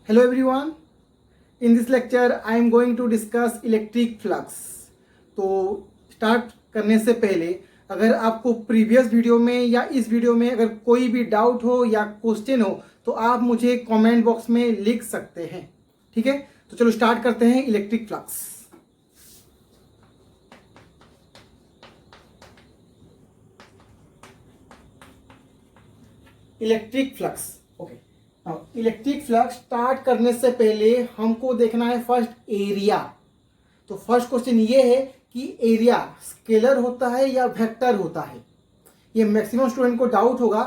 Hello everyone. In this lecture I am going to discuss electric flux. तो start करने से पहले अगर आपको प्रीवियस वीडियो में या इस वीडियो में अगर कोई भी डाउट हो या क्वेश्चन हो तो आप मुझे कमेंट बॉक्स में लिख सकते हैं. ठीक है, तो चलो स्टार्ट करते हैं. Electric flux. Electric flux. Okay, electric flux start करने से पहले हमको देखना है फर्स्ट एरिया. तो फर्स्ट क्वेश्चन ये है कि एरिया स्केलर होता है या वेक्टर होता है. ये मैक्सिमम स्टूडेंट को डाउट होगा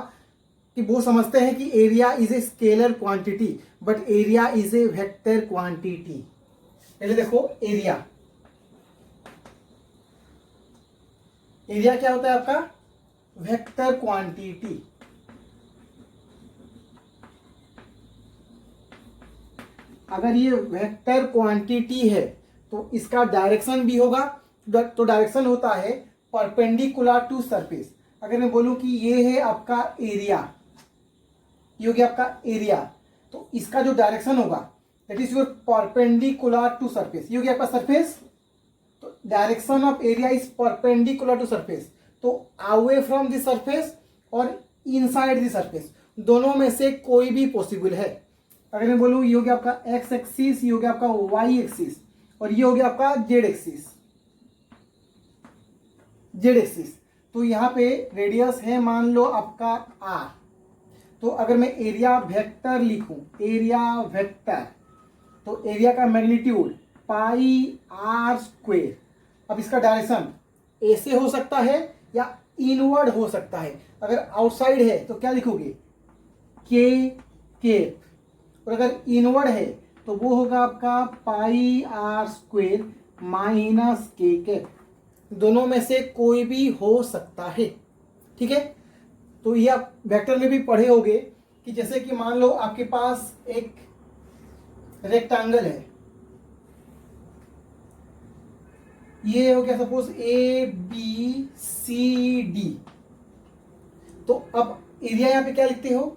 कि वो समझते हैं कि area is a scalar quantity but area is a vector quantity. पहले देखो एरिया. एरिया क्या होता है आपका? Vector quantity. अगर ये वेक्टर क्वांटिटी है तो इसका डायरेक्शन भी होगा. तो डायरेक्शन होता है परपेंडिकुलर टू सरफेस. अगर मैं बोलूं कि ये है आपका एरिया, ये हो गया आपका एरिया, तो इसका जो डायरेक्शन होगा that is your perpendicular to surface. ये हो गया आपका सरफेस. तो direction of area is perpendicular to surface. तो अवे फ्रॉम द सरफेस और इनसाइड द सरफेस, दोनों में से कोई भी पॉसिबल है. अगर मैं बोलूं ये हो गया आपका एक्स एक्सिस, ये हो गया आपका वाई एक्सिस और ये हो गया आपका जेड एक्सिस. जेड एक्सिस तो यहाँ पे रेडियस है मान लो आपका आर. तो अगर मैं एरिया वेक्टर लिखूं, एरिया वेक्टर, तो एरिया का मैग्नीट्यूड पाई आर स्क्वेयर. अब इसका डायरेक्शन ऐसे हो सकता है या इनवर्ड हो सकता है. अगर आउटसाइड है तो क्या लिखोगे? के. और अगर इनवर्ड है तो वो होगा आपका पाई आर स्क्वेयर माइनस के. दोनों में से कोई भी हो सकता है. ठीक है, तो ये आप वेक्टर में भी पढ़े होंगे कि जैसे कि मान लो आपके पास एक रेक्टेंगल है. ये हो गया suppose A B C D. तो अब एरिया यहां पे क्या लिखते हो?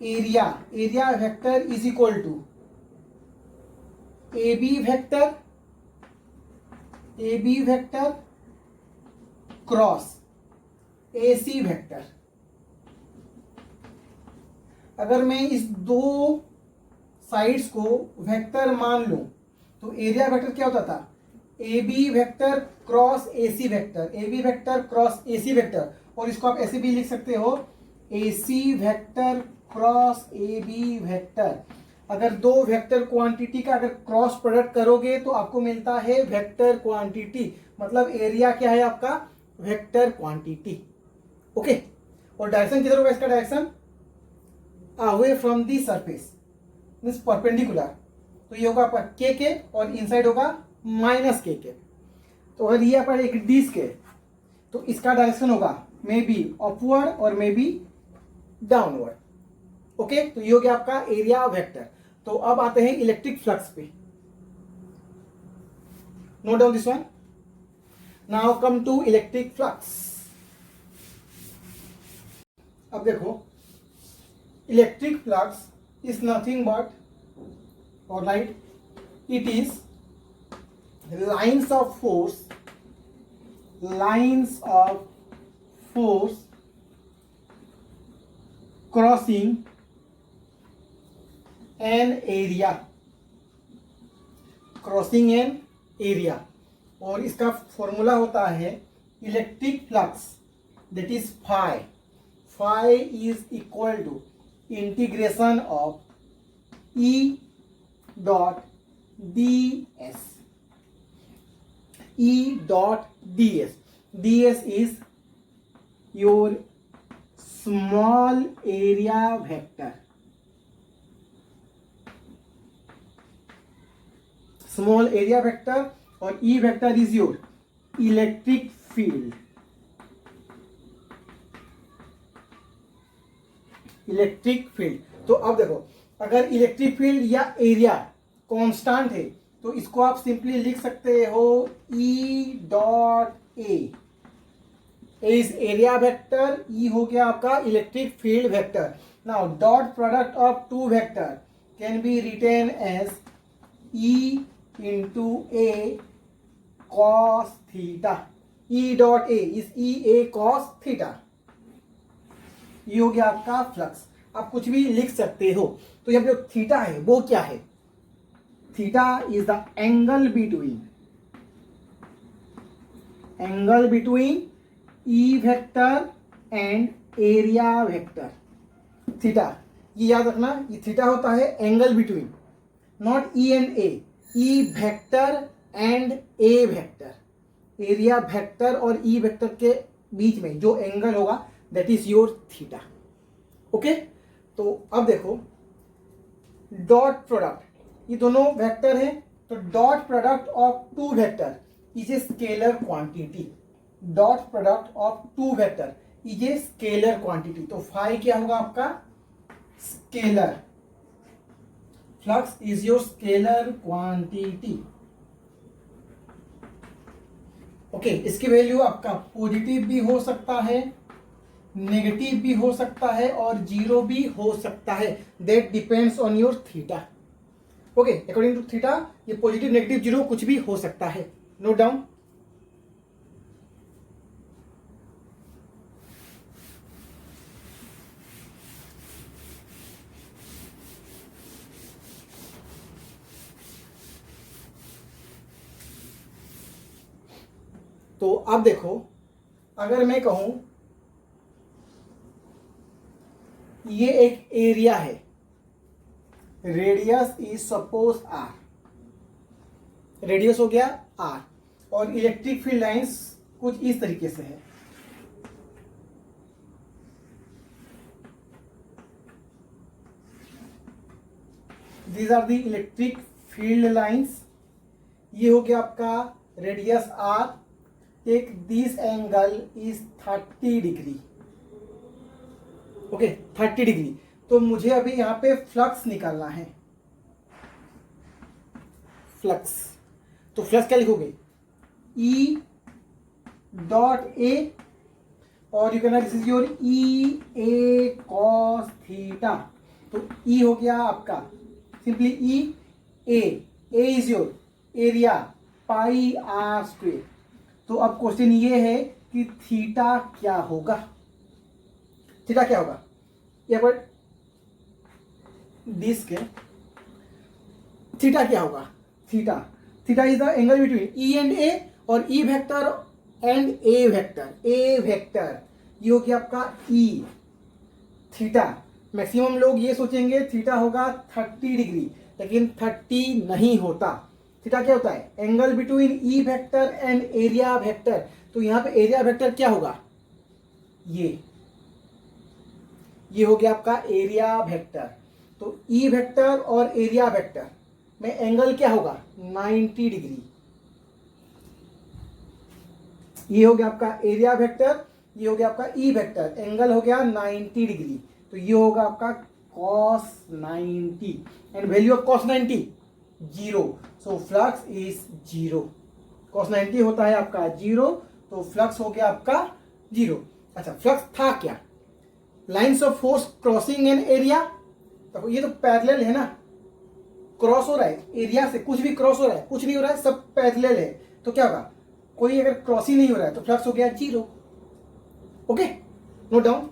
Area vector is equal to A B vector cross A C vector. अगर मैं इस दो साइड्स को वेक्टर मान लूं तो एरिया वेक्टर क्या होता था? A B vector cross A C vector. A B vector cross A C vector. और इसको आप ऐसे भी लिख सकते हो A C vector cross A B vector. अगर दो वेक्टर क्वांटिटी का अगर क्रॉस प्रोडक्ट करोगे तो आपको मिलता है वेक्टर क्वांटिटी. मतलब एरिया क्या है आपका? Vector quantity. ओके, और डायरेक्शन किधर होगा? इसका direction away from the surface means perpendicular. तो ये होगा आपका के और इनसाइड होगा माइनस के. तो अगर ये आपका एक डिस्क है तो इसका डायरेक्शन होगा मे बी अपवर्ड और मे बी डाउनवर्ड. ओके, तो ये हो गया आपका एरिया वेक्टर. तो अब आते हैं इलेक्ट्रिक फ्लक्स पे. Note down this one. Now come to electric flux. अब देखो electric flux is nothing but, alright, it is lines of force crossing an area. और इसका फॉर्मूला होता है electric flux that is phi is equal to integration of E dot D S is your small area vector. Small area vector और E vector is your electric field. तो अब देखो अगर electric field या area constant है तो इसको आप सिंपली लिख सकते हो E dot A. Is area vector, E हो गया आपका electric field vector. Now dot product of two vector can be written as E into A cos theta. E dot A is E A cos theta. ये हो गया आपका flux. आप कुछ भी लिख सकते हो. तो यहाँ पे जो थीटा है वो क्या है? Theta is the angle between E vector and area vector. Theta ये याद रखना, ये थीटा होता है angle between, not E and A, E vector and A vector. Area vector और ई वेक्टर के बीच में जो एंगल होगा that is your theta. Okay. तो अब देखो डॉट प्रोडक्ट, ये दोनों वेक्टर हैं, तो dot product of two vector is a scalar quantity. Dot product of two vector is a scalar quantity. तो फाई क्या होगा आपका? Scalar. Flux is your scalar quantity. Okay. इसकी वैल्यू आपका पॉजिटिव भी हो सकता है, नेगेटिव भी हो सकता है और जीरो भी हो सकता है. That depends on your theta. Okay. According to theta ये पॉजिटिव, नेगेटिव, जीरो कुछ भी हो सकता है. Note down. तो अब देखो, अगर मैं कहूं ये एक एरिया है, radius is suppose R, radius हो गया आर, और इलेक्ट्रिक फील्ड लाइंस कुछ इस तरीके से है. These are the electric field lines. ये हो गया आपका radius R. Take this angle is 30 degree. Okay. 30 degree. तो मुझे अभी यहां पे फ्लक्स निकालना है. फ्लक्स. तो फ्लक्स क्या लिखोगे? ई डॉट ए, और you can write this is your E A cos theta. तो ई हो गया आपका simply E. A is your area pi R square. तो अब क्वेश्चन ये है कि थीटा क्या होगा? थीटा क्या होगा? यहाँ पर डिस्क है, थीटा क्या होगा? Theta is the angle between E and A और E vector and A vector. A vector ये हो गया आपका ई. थीटा मैक्सिमम लोग ये सोचेंगे थीटा होगा 30 डिग्री, लेकिन 30 नहीं होता. थीटा क्या होता है? Angle between E vector and area vector. तो यहां पे एरिया वेक्टर क्या होगा? ये हो गया आपका एरिया वेक्टर. तो ई वेक्टर और एरिया वेक्टर में एंगल क्या होगा? 90 डिग्री. ये हो गया आपका एरिया वेक्टर, ये हो गया आपका ई वेक्टर. एंगल हो गया 90 डिग्री. तो ये होगा आपका cos 90 and value of cos 90 zero. So flux is zero. cos 90 होता है आपका जीरो, तो फ्लक्स हो गया आपका जीरो. अच्छा, फ्लक्स था क्या? Lines of force crossing an area. तो ये तो पैरेलल है ना, क्रॉस हो रहा है एरिया से, कुछ भी क्रॉस हो रहा है, कुछ नहीं हो रहा है, सब पैरेलल है. तो क्या होगा? कोई अगर क्रॉस ही नहीं हो रहा है तो फ्लक्स हो गया जीरो. ओके. Note down.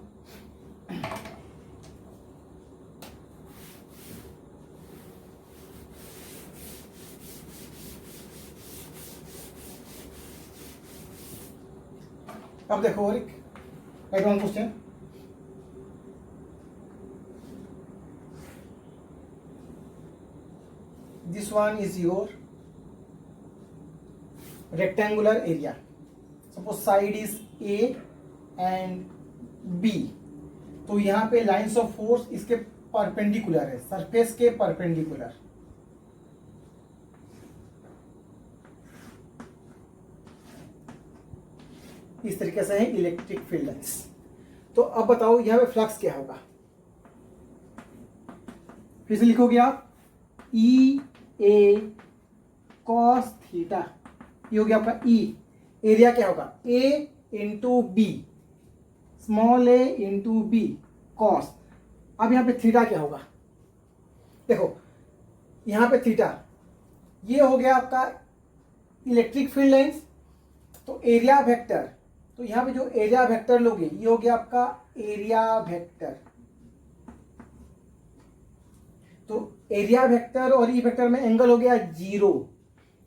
अब देखो और एक right one question. This one is your rectangular area. Suppose side is A and B. तो यहां पे लाइंस ऑफ फोर्स इसके परपेंडिकुलर है, सरफेस के परपेंडिकुलर. इस तरीके से है इलेक्ट्रिक फील्ड लाइंस. तो अब बताओ यहां पे फ्लक्स क्या होगा? फिर से लिखोगे आप ई ए कॉस थीटा. ये हो गया आपका ई. एरिया क्या होगा? ए इंटू बी, स्मॉल ए इंटू बी कॉस. अब यहां पे थीटा क्या होगा? देखो यहाँ पे थीटा, ये हो गया आपका इलेक्ट्रिक फील्ड लाइंस। तो एरिया वेक्टर, तो यहाँ पे जो एरिया वेक्टर लोगे ये हो गया आपका एरिया वेक्टर। तो एरिया वेक्टर और ई वेक्टर में एंगल हो गया 0,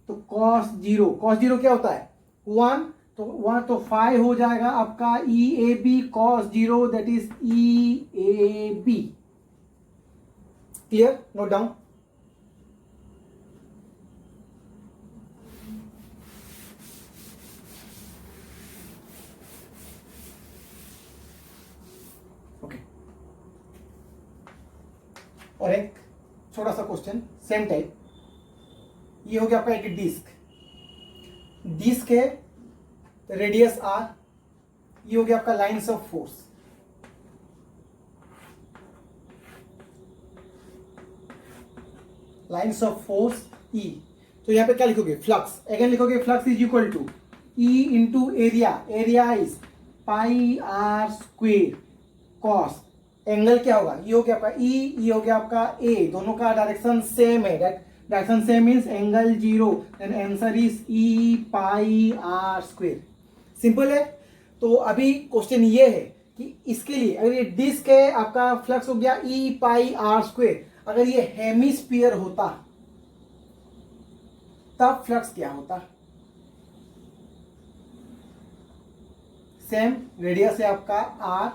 तो cos 0, cos 0 क्या होता है 1, तो 1 तो 5 हो जाएगा आपका E A B cos 0, that is E A B. Clear, note down. Okay, और एक छोटा सा क्वेश्चन सेम टाइप। ये हो गया आपका एक डिस्क, डिस्क है, रेडियस आर, ये हो गया आपका lines of force. Lines of force E, तो यहां पे क्या लिखोगे फ्लक्स, अगेन लिखोगे flux is equal to E into area, area is pi R square cos, angle क्या होगा ये हो गया आपका ई, ये हो गया आपका ए, दोनों का डायरेक्शन सेम है, direction same means angle 0, and answer is E pi R square. Simple है। तो अभी क्वेश्चन ये है कि इसके लिए अगर ये डिस्क है आपका, फ्लक्स हो गया ई पाई आर स्क्वेयर, अगर ये हेमिस्फीयर होता तब फ्लक्स क्या होता, सेम रेडियस है आपका आर,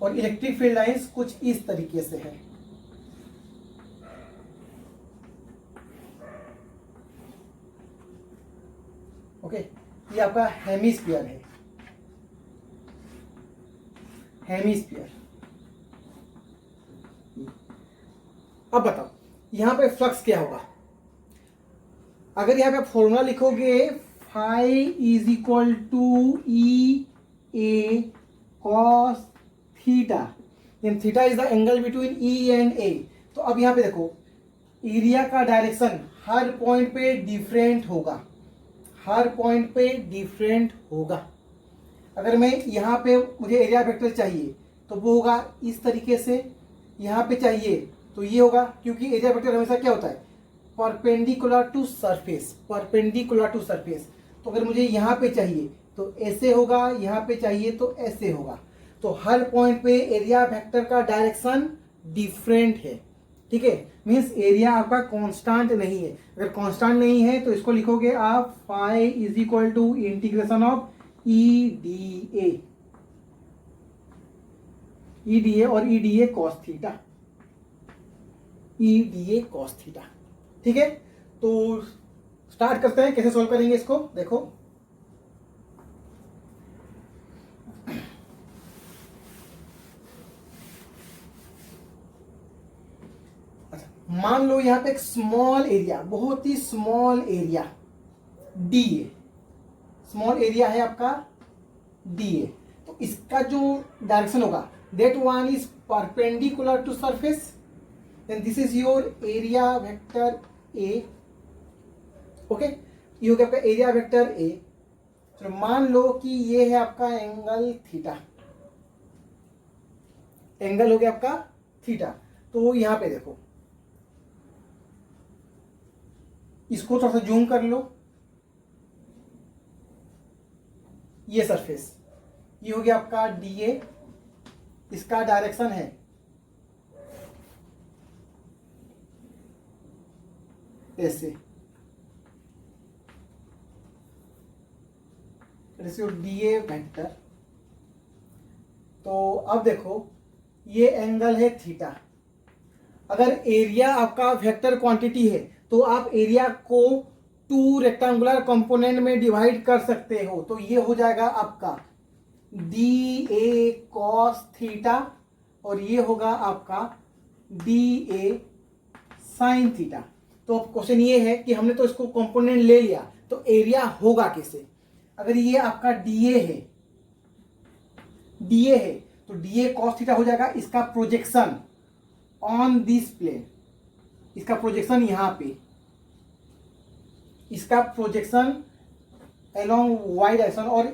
और इलेक्ट्रिक फील्ड लाइंस कुछ इस तरीके से है। ओके, ये आपका हेमिस्फीयर है, हेमिस्फीयर। अब बताओ यहां पे फ्लक्स क्या होगा। अगर यहां पे फॉर्मूला लिखोगे phi is equal to E A cos theta, theta is the angle between E and A. तो अब यहां पे देखो एरिया का डायरेक्शन हर पॉइंट पे डिफरेंट होगा, हर पॉइंट पे डिफरेंट होगा। अगर मैं यहाँ पे मुझे एरिया वेक्टर चाहिए तो वो होगा इस तरीके से, यहाँ पे चाहिए तो ये होगा, क्योंकि एरिया वेक्टर हमेशा क्या होता है perpendicular to surface, perpendicular to surface. तो अगर मुझे यहाँ पे चाहिए तो ऐसे होगा, यहाँ पे चाहिए तो ऐसे होगा। तो हर पॉइंट पे एरिया वेक्टर का डायरेक्शन डिफरेंट है, ठीक है, मीन्स एरिया आपका कांस्टेंट नहीं है। अगर कांस्टेंट नहीं है तो इसको लिखोगे आप phi is equal to integration of E D A, E D A और E D A cos theta, E D A cos theta. ठीक है, तो स्टार्ट करते हैं, कैसे सॉल्व करेंगे इसको। देखो मान लो यहां पे एक स्मॉल एरिया, बहुत ही small area D A, small area है आपका डी ए। तो इसका जो डायरेक्शन होगा that one is perpendicular to surface, then this is your area vector A. Okay, ये हो गया आपका एरिया वेक्टर ए। तो मान लो कि ये है आपका एंगल थीटा, एंगल हो गया आपका थीटा। तो यहां पे देखो, इसको थोड़ा सा जूम कर लो, ये सरफेस, ये हो गया आपका डी ए, इसका डायरेक्शन है ऐसे, डी ए वेक्टर। तो अब देखो ये एंगल है थीटा। अगर एरिया आपका वेक्टर क्वांटिटी है तो आप एरिया को 2 रेक्टेंगुलर कंपोनेंट में डिवाइड कर सकते हो। तो ये हो जाएगा आपका डी ए कॉस थीटा और ये होगा आपका डी ए साइन थीटा। तो अब क्वेश्चन ये है कि हमने तो इसको कंपोनेंट ले लिया, तो एरिया होगा कैसे। अगर ये आपका डीए है, डीए है तो डीए कॉस थीटा हो जाएगा इसका प्रोजेक्शन ऑन दिस प्लेन, इसका प्रोजेक्शन यहां पे, इसका प्रोजेक्शन अलोंग वाई डायरेक्शन और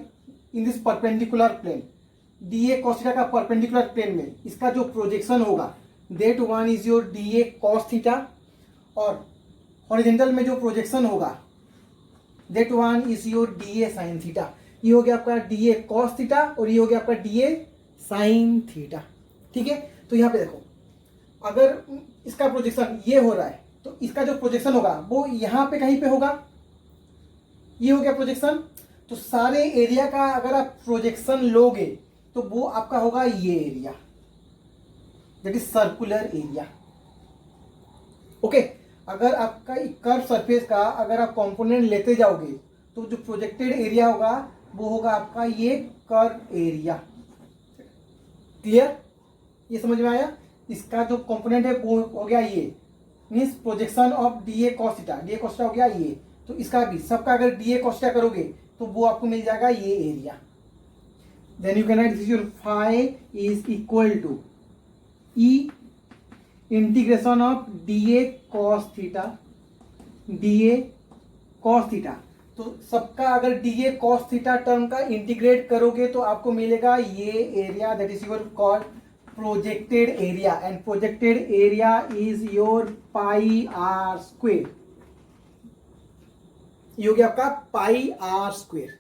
in this perpendicular plane, D A cos theta का परपेंडिकुलर प्लेन में इसका जो प्रोजेक्शन होगा that one is your D A cos theta, और हॉरिजेंटल में जो प्रोजेक्शन होगा that one is your D A sine theta. ये हो गया आपका डी ए कॉस थीटा और ये हो गया आपका डी ए साइन थीटा। ठीक है, तो यहाँ पे देखो अगर इसका प्रोजेक्शन ये हो रहा है तो इसका जो प्रोजेक्शन होगा वो यहाँ पे कहीं पे होगा, ये हो गया प्रोजेक्शन। तो सारे एरिया का अगर आप प्रोजेक्शन लोगे तो वो आपका होगा ये area, that is circular area. Okay, अगर आपका कर्व सरफेस का अगर आप कंपोनेंट लेते जाओगे तो जो प्रोजेक्टेड एरिया होगा वो होगा आपका ये कर्व एरिया। क्लियर, ये समझ में आया? इसका जो कंपोनेंट है वो हो गया ये, means projection of D A cos theta, D A cos theta हो गया ये। तो इसका भी सबका अगर डी ए कॉस थीटा करोगे तो वो आपको मिल जाएगा ये area. Then you can write this your phi is equal to E integration of D A cos theta, D A cos theta. तो सबका अगर D A cos theta term का इंटीग्रेट करोगे तो आपको मिलेगा ये area, that is your called projected area, and projected area is your pi R square. ये हो गया आपका pi R square.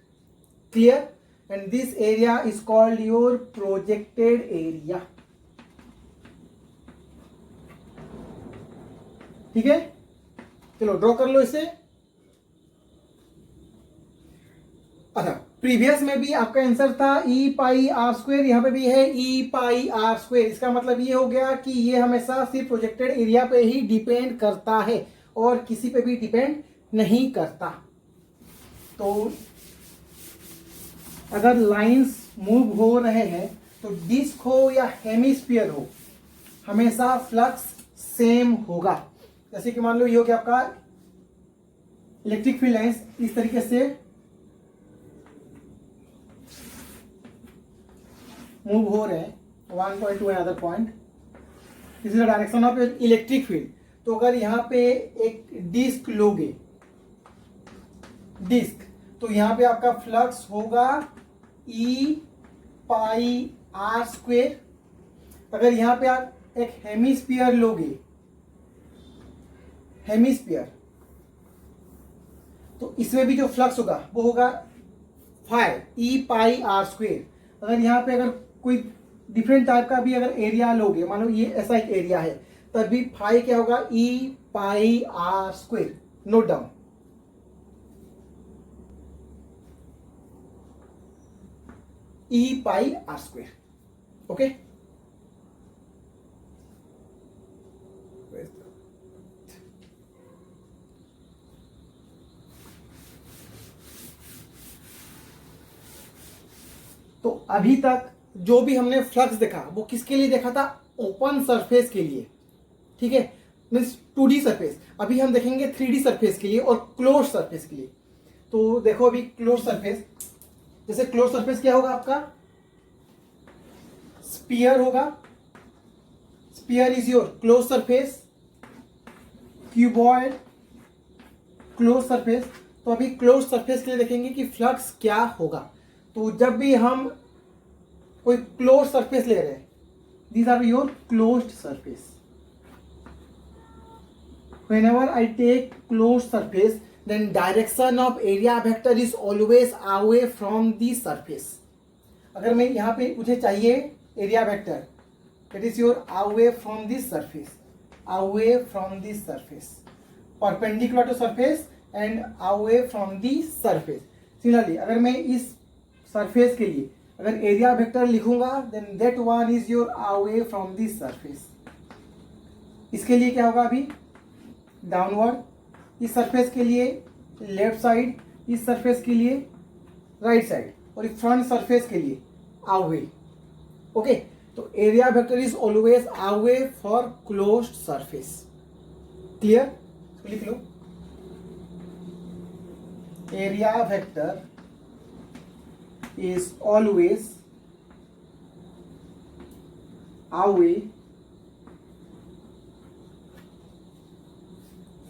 Clear, and this area is called your projected area. ठीक है, चलो ड्रॉ कर लो इसे। अच्छा, प्रीवियस में भी आपका आंसर था ई पाई आर स्क्वेयर, यहां पे भी है ई पाई आर स्क्वेयर। इसका मतलब ये हो गया कि ये हमेशा सिर्फ प्रोजेक्टेड एरिया पे ही डिपेंड करता है और किसी पे भी डिपेंड नहीं करता। तो अगर लाइंस मूव हो रहे हैं तो डिस्क हो या हेमिस्फीयर हो, हमेशा फ्लक्स सेम होगा। जैसे कि मान लो ये हो गया आपका इलेक्ट्रिक फील्ड लाइंस, इस तरीके से मूव हो रहे हैं, one point two another point, this is the direction of electric field. तो अगर यहाँ पे एक डिस्क लोगे, डिस्क, तो यहाँ पे आपका फ्लक्स होगा ई पाई आर स्क्वेयर। अगर यहाँ पे आप एक हेमिस्फीयर लोगे, हेमिस्फीयर, तो इसमें भी जो फ्लक्स होगा वो होगा phi E pi R square. अगर यहाँ पे अगर कोई डिफरेंट टाइप का भी अगर एरिया लोगे, मान लो ये ऐसा एक एरिया है, तब भी फाई क्या होगा E pi R square. Note down, E pi R square. Okay, तो अभी तक जो भी हमने फ्लक्स देखा वो किसके लिए देखा था? ओपन सरफेस के लिए। ठीक है, मीन्स 2D सरफेस। अभी हम देखेंगे 3D सरफेस के लिए और क्लोज सरफेस के लिए। तो देखो अभी क्लोज सरफेस, जैसे क्लोज सरफेस क्या होगा आपका? स्पीयर होगा, sphere is your close surface, cuboid close surface. तो अभी क्लोज सरफेस के लिए देखेंगे कि फ्लक्स क्या होगा। तो जब भी हम कोई क्लोज सरफेस ले रहे हैं, these are your closed surface. Whenever I take closed surface, then direction of area vector is always away from the surface. अगर मैं यहाँ पे मुझे चाहिए area vector, that is your away from this surface, away from this surface, perpendicular to surface and away from the surface. Similarly, अगर मैं इस surface के लिए अगर एरिया वेक्टर लिखूंगा, then that one is your away from this surface. इसके लिए क्या होगा? अभी डाउनवर्ड, इस सरफेस के लिए लेफ्ट साइड, इस सरफेस के लिए राइट साइड, और इस फ्रंट सरफेस के लिए अवे। ओके, तो area vector is always away for closed surface. Clear, लिख लो, area vector is always away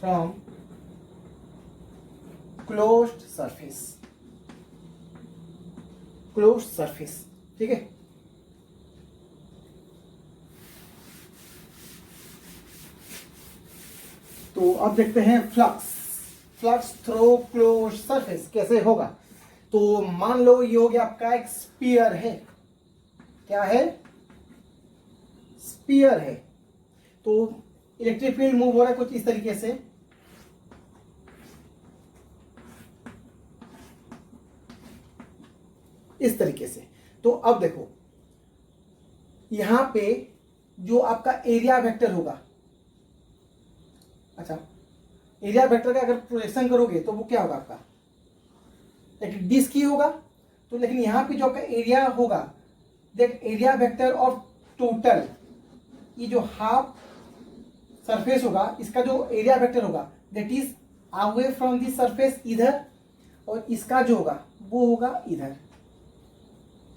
from closed surface, closed surface। ठीक है, तो अब देखते हैं फ्लक्स थ्रू क्लोज सरफेस कैसे होगा। तो मान लो ये हो गया आपका एक स्पीयर है, क्या है, स्पीयर है। तो इलेक्ट्रिक फील्ड मूव हो रहा है कुछ इस तरीके से, इस तरीके से। तो अब देखो यहां पे जो आपका एरिया वेक्टर होगा, अच्छा एरिया वेक्टर का अगर प्रोजेक्शन करोगे तो वो क्या होगा आपका, एक डिस्क ही होगा। तो लेकिन यहां पे जो आपका एरिया होगा, that area vector of total, ये जो हाफ सरफेस होगा इसका जो एरिया वेक्टर होगा that is away from the surface इधर, और इसका जो होगा वो होगा इधर।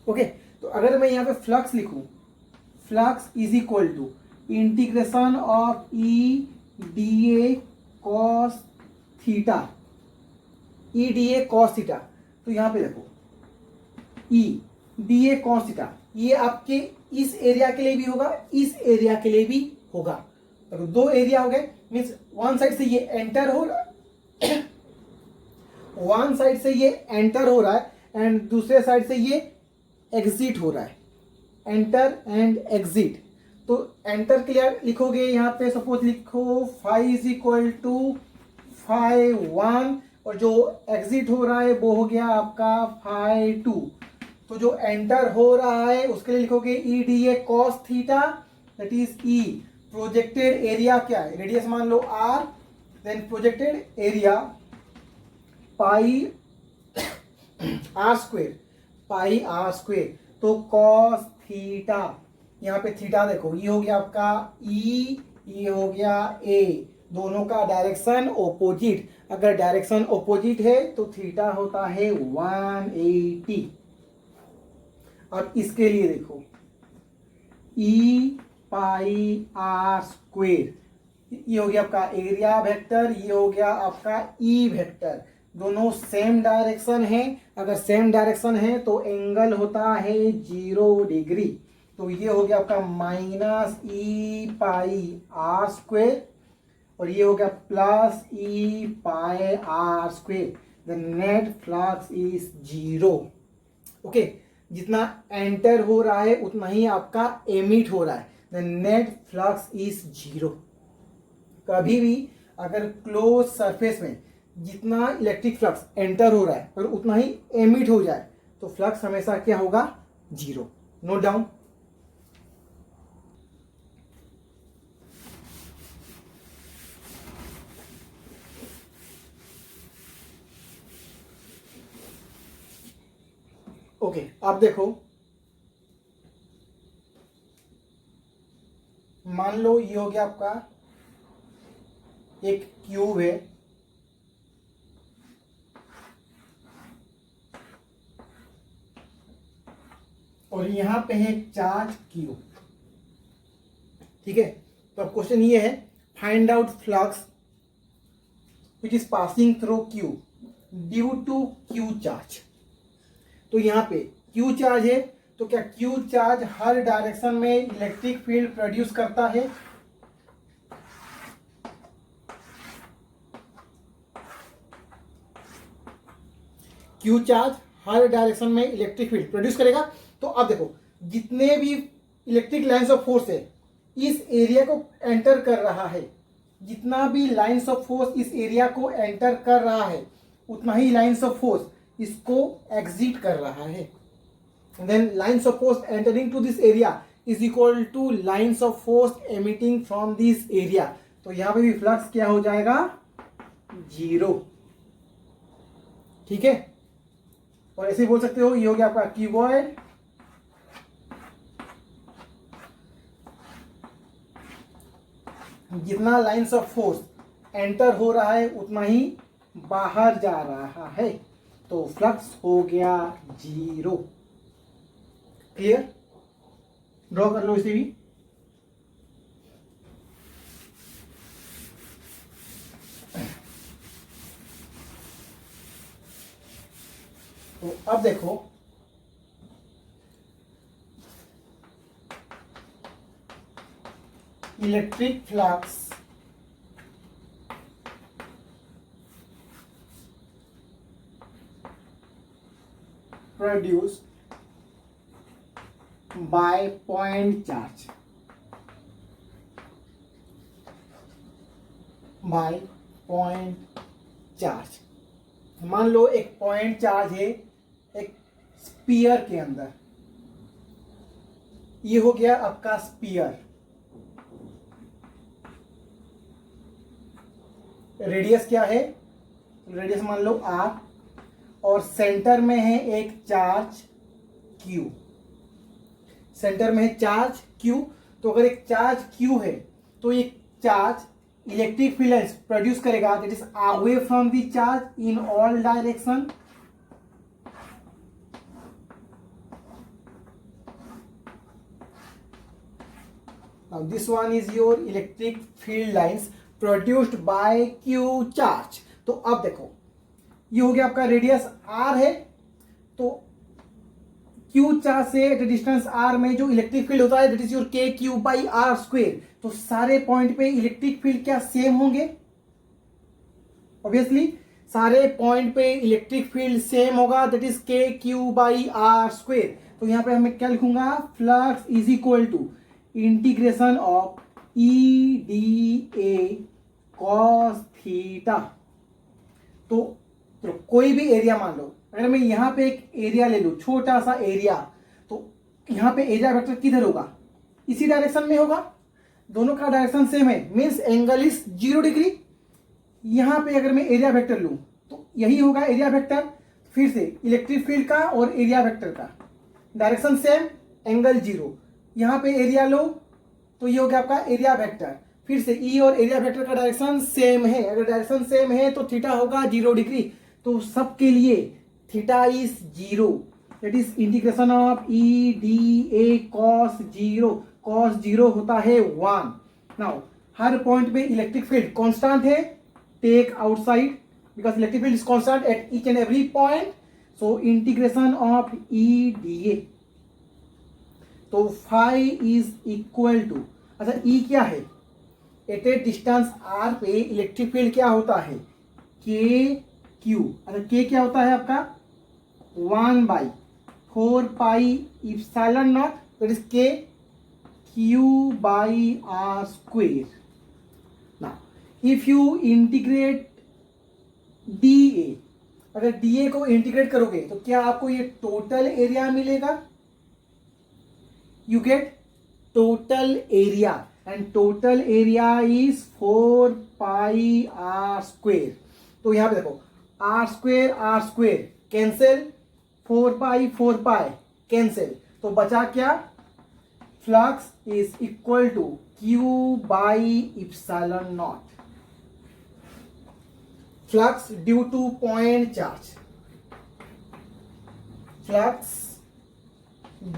ओके, तो अगर मैं यहाँ पे फ्लक्स लिखूं, flux is equal to integration of E D A cos theta, E D A cos theta. तो यहाँ पे देखो E D A cos theta, ये आपके इस एरिया के लिए भी होगा, इस एरिया के लिए भी होगा। तो दो एरिया हो गए, मीन्स वन साइड से ये एंटर हो रहा वन साइड से ये एंटर हो रहा है एंड दूसरे साइड से ये एग्जिट हो रहा है, एंटर एंड एग्जिट। तो एंटर के लिए लिखोगे यहाँ पे सपोज लिखो phi is equal to phi 1, और जो एग्जिट हो रहा है वो हो गया आपका फाई 2। तो जो एंटर हो रहा है उसके लिए लिखोगे E D A cos theta, that is E. Projected area क्या है, रेडियस मान लो R, then projected area pi R square, pi R square. तो कॉस थीटा, यहाँ पे थीटा देखो ये हो गया आपका ई, ये हो गया ए, दोनों का डायरेक्शन ओपोजिट। अगर डायरेक्शन ओपोजिट है तो थीटा होता है 180। अब इसके लिए देखो ई पाई आर स्क्वेयर, ये हो गया आपका एरिया वेक्टर, ये हो गया आपका ई वेक्टर, दोनों सेम डायरेक्शन है। अगर सेम डायरेक्शन है तो एंगल होता है 0 डिग्री। तो ये हो गया आपका minus E pi R square, और ये हो गया plus E pi R square. The net flux is 0। Okay, जितना एंटर हो रहा है उतना ही आपका एमिट हो रहा है। The net flux is 0। कभी भी अगर क्लोज सरफेस में जितना इलेक्ट्रिक फ्लक्स एंटर हो रहा है और उतना ही एमिट हो जाए तो फ्लक्स हमेशा क्या होगा, 0। Note down. ओके, अब देखो मान लो ये हो गया आपका एक क्यूब है, और यहां पे है चार्ज क्यू। ठीक है, तो अब क्वेश्चन ये है find out flux which is passing through Q due to Q charge. तो यहां पे क्यू चार्ज है, तो क्या क्यू चार्ज हर डायरेक्शन में इलेक्ट्रिक फील्ड प्रोड्यूस करता है? क्यू चार्ज हर डायरेक्शन में इलेक्ट्रिक फील्ड प्रोड्यूस करेगा। तो अब देखो जितने भी इलेक्ट्रिक लाइंस ऑफ फोर्स है इस एरिया को एंटर कर रहा है, जितना भी लाइंस ऑफ फोर्स इस एरिया को एंटर कर रहा है उतना ही लाइंस ऑफ फोर्स इसको एग्जिट कर रहा है। Then lines of force entering to this area is equal to lines of force emitting from this area. तो यहां पे भी फ्लक्स क्या हो जाएगा, 0। ठीक है, और ऐसे बोल सकते हो ये हो गया आपका क्यूबॉइड, जितना लाइंस ऑफ फोर्स एंटर हो रहा है उतना ही बाहर जा रहा है, तो फ्लक्स हो गया 0। क्लियर? ड्रॉ कर लो इसे भी। तो अब देखो electric flux produced by point charge, by point charge। मान लो एक पॉइंट चार्ज है एक स्पीयर के अंदर, ये हो गया आपका स्पीयर, रेडियस क्या है, रेडियस मान लो r, और सेंटर में है एक चार्ज q, सेंटर में है चार्ज q। तो अगर एक चार्ज q है तो एक चार्ज इलेक्ट्रिक फील्ड प्रोड्यूस करेगा, that is away from the charge in all direction. Now this one is your electric field lines produced by Q charge। तो अब देखो ये हो गया आपका रेडियस r है, तो Q चार्ज से एट डिस्टेंस r में जो इलेक्ट्रिक फील्ड होता है that is your k q by r square. तो सारे पॉइंट पे इलेक्ट्रिक फील्ड क्या सेम होंगे, ऑब्वियसली सारे पॉइंट पे इलेक्ट्रिक फील्ड सेम होगा, that is k q by r square. तो यहां पे हमें क्या लिखूंगा, flux is equal to integration of E D A cos theta. तो कोई भी एरिया मान लो, अगर मैं यहां पे एक एरिया ले लूं, छोटा सा एरिया, तो यहां पे एरिया वेक्टर किधर होगा, इसी डायरेक्शन में होगा, दोनों का डायरेक्शन सेम है, मींस एंगल इज 0 डिग्री। यहां पे अगर मैं एरिया वेक्टर लूं तो यही होगा एरिया वेक्टर, फिर से इलेक्ट्रिक फील्ड का और एरिया वेक्टर का डायरेक्शन सेम, एंगल 0। यहां पे एरिया लो तो ये हो गया आपका एरिया वेक्टर, फिर से ई और एरिया वेक्टर का डायरेक्शन सेम है, अगर डायरेक्शन सेम है तो थीटा होगा 0 डिग्री। तो सबके लिए theta is 0, that is integration of E D A cos 0, cos 0 होता है 1। नाउ हर पॉइंट पे इलेक्ट्रिक फील्ड कांस्टेंट है, take outside because electric field is constant at each and every point, so integration of E D A, तो phi is equal to, अच्छा E क्या है, at a distance r पे electric field क्या होता है, के क्यू, अच्छा के क्या होता है आपका 1/4 pi epsilon naught, that is K Q by R square. Now if you integrate D A, अगर डी ए को इंटीग्रेट करोगे तो क्या आपको ये टोटल एरिया मिलेगा, you get total area and total area is 4 pi r square। तो यहां पे देखो r square cancel, 4 pi cancel, तो बचा क्या, flux is equal to q by epsilon naught, flux due to point charge, flux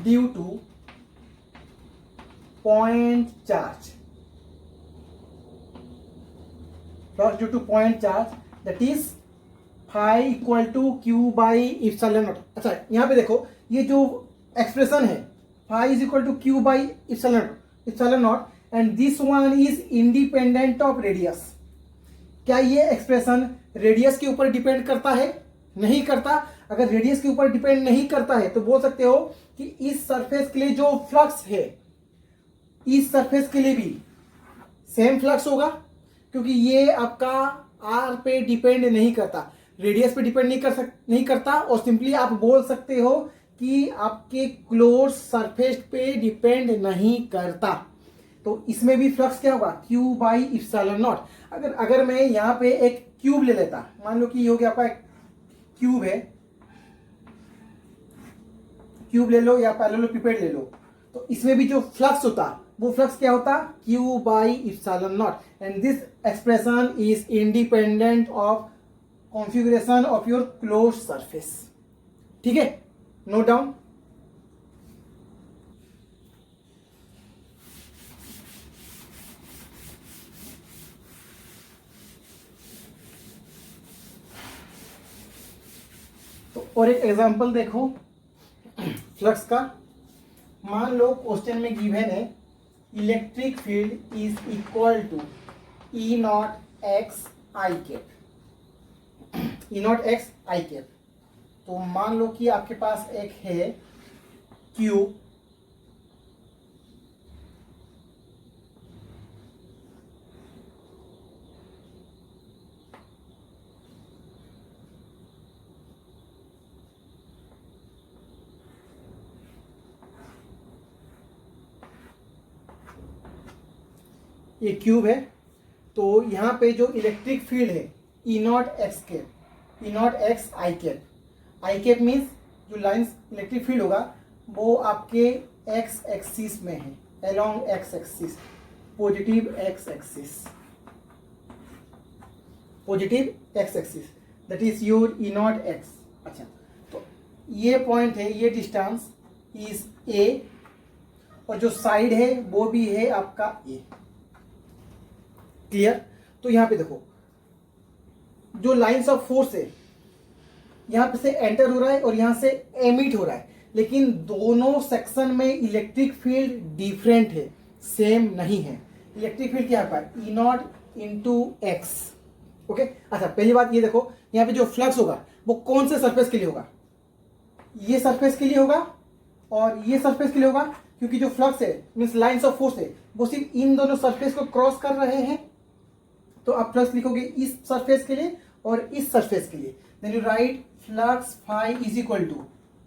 due to point charge, flux due to point charge, that is phi equal to q by epsilon naught। अच्छा यहां पे देखो ये जो expression है phi is equal to q by epsilon naught and this one is independent of radius। क्या ये expression radius के ऊपर डिपेंड करता है, नहीं करता। अगर रेडियस के ऊपर डिपेंड नहीं करता है तो बोल सकते हो कि इस सरफेस के लिए जो फ्लक्स है इस सरफेस के लिए भी सेम फ्लक्स होगा, क्योंकि ये आपका आर पे डिपेंड नहीं करता, रेडियस पे डिपेंड नहीं करता, और सिंपली आप बोल सकते हो कि आपके क्लोज सरफेस पे डिपेंड नहीं करता। तो इसमें भी फ्लक्स क्या होगा, क्यू बाई इप्सिलॉन नॉट। अगर मैं यहां पे एक क्यूब ले लेता, मान लो कि ये हो गया आपका एक क्यूब है, क्यूब ले लो या पैरेललोपिपेड ले लो, तो इसमें भी जो फ्लक्स होता वो फ्लक्स क्या होता, q by epsilon not, and this expression is independent of configuration of your close surface. ठीक है, नोट डाउन। तो और एक एग्जांपल देखो फ्लक्स का, मान लो क्वेश्चन में गिवन है electric field is equal to E naught X I cap, E naught X I cap. तो मान लो कि आपके पास एक है क्यूब, ये क्यूब है। तो यहाँ पे जो इलेक्ट्रिक फील्ड है E naught X cap, E naught X I cap, I cap means जो लाइंस इलेक्ट्रिक फील्ड होगा वो आपके एक्स एक्सिस में है, along X axis, positive X axis, positive X axis, that is your E naught X. अच्छा, तो ये point है, ये डिस्टेंस इज ए, और जो साइड है वो भी है आपका ए। क्लियर? तो यहां पे देखो जो लाइंस ऑफ फोर्स है यहां पे से एंटर हो रहा है और यहां से एमिट हो रहा है, लेकिन दोनों सेक्शन में इलेक्ट्रिक फील्ड डिफरेंट है, सेम नहीं है। इलेक्ट्रिक फील्ड क्या है? E naught into x. Okay, अच्छा पहली बात ये देखो, यहां पे जो फ्लक्स होगा वो कौन से सरफेस के लिए होगा? ये सरफेस के लिए होगा और ये सरफेस के लिए होगा, क्योंकि जो फ्लक्स है मीन्स लाइंस ऑफ फोर्स है वो सिर्फ इन दोनों सरफेस को क्रॉस कर रहे हैं। तो आप फ्लक्स लिखोगे इस सरफेस के लिए और इस सरफेस के लिए, then you write flux phi is equal to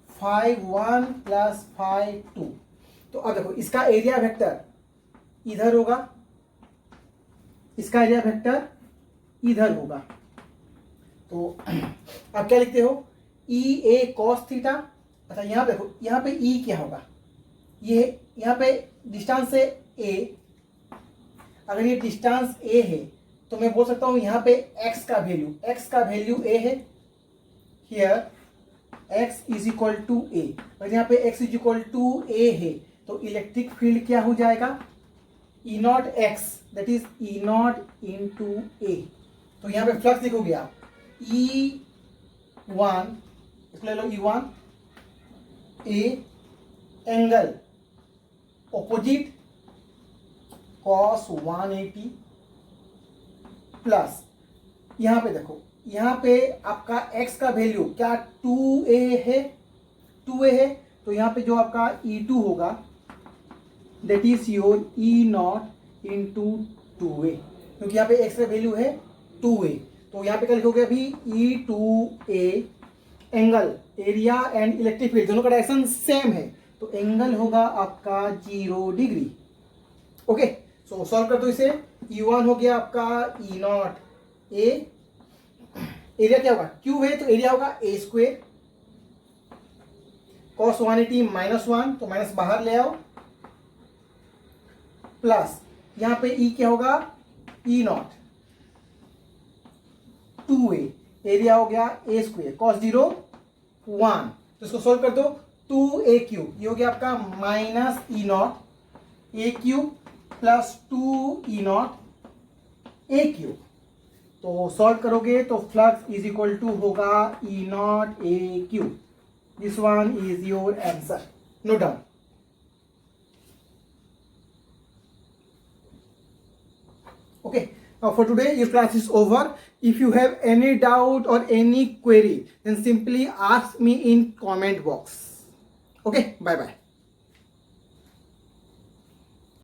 phi 1 plus phi 2। तो अब देखो इसका एरिया वेक्टर इधर होगा, इसका एरिया वेक्टर इधर होगा। तो आप क्या लिखते हो? ई ए कॉस थीटा। अच्छा यहां पे देखो, यहां पे ई क्या होगा? ये यहां पे डिस्टेंस है ए, अगर ये डिस्टेंस ए है तो मैं बोल सकता हूं यहां पे x का वैल्यू a है, here x is equal to a। अगर यहां पे x is equal to a है तो इलेक्ट्रिक फील्ड क्या हो जाएगा? E naught X, that is E naught into A. तो यहां पे फ्लक्स लिखोगे आप E1, इसको ले लो E1, A angle opposite cos 180 plus यहां पे देखो, यहां पे आपका x का वैल्यू क्या 2a है, 2a है, तो यहां पे जो आपका E2 होगा that is your E not into 2a, क्योंकि यहां पे x का वैल्यू है 2a। तो यहां पे क्या लिखोगे अभी? E2a angle, area and electric field दोनों का डायरेक्शन सेम है, तो एंगल होगा आपका 0 डिग्री। ओके, सो सॉल्व कर दो इसे। E1 हो गया आपका E नॉट a, एरिया क्या होगा? Q है तो एरिया होगा a स्क्वेयर, cos 180 -1 तो माइनस बाहर ले आओ, प्लस यहां पे E क्या होगा? E नॉट 2a, एरिया हो गया a स्क्वेयर, cos 0 1, तो इसको सोल्व कर दो। 2a क्यूब, ये हो गया आपका minus E not a cube plus 2 E not a cube. तो सॉल्व करोगे तो फ्लक्स इज इक्वल टू होगा E not a cube. This one is your answer, note down. Okay, now for today your class is over. If you have any doubt or any query, then simply ask me in comment box. Okay, bye bye.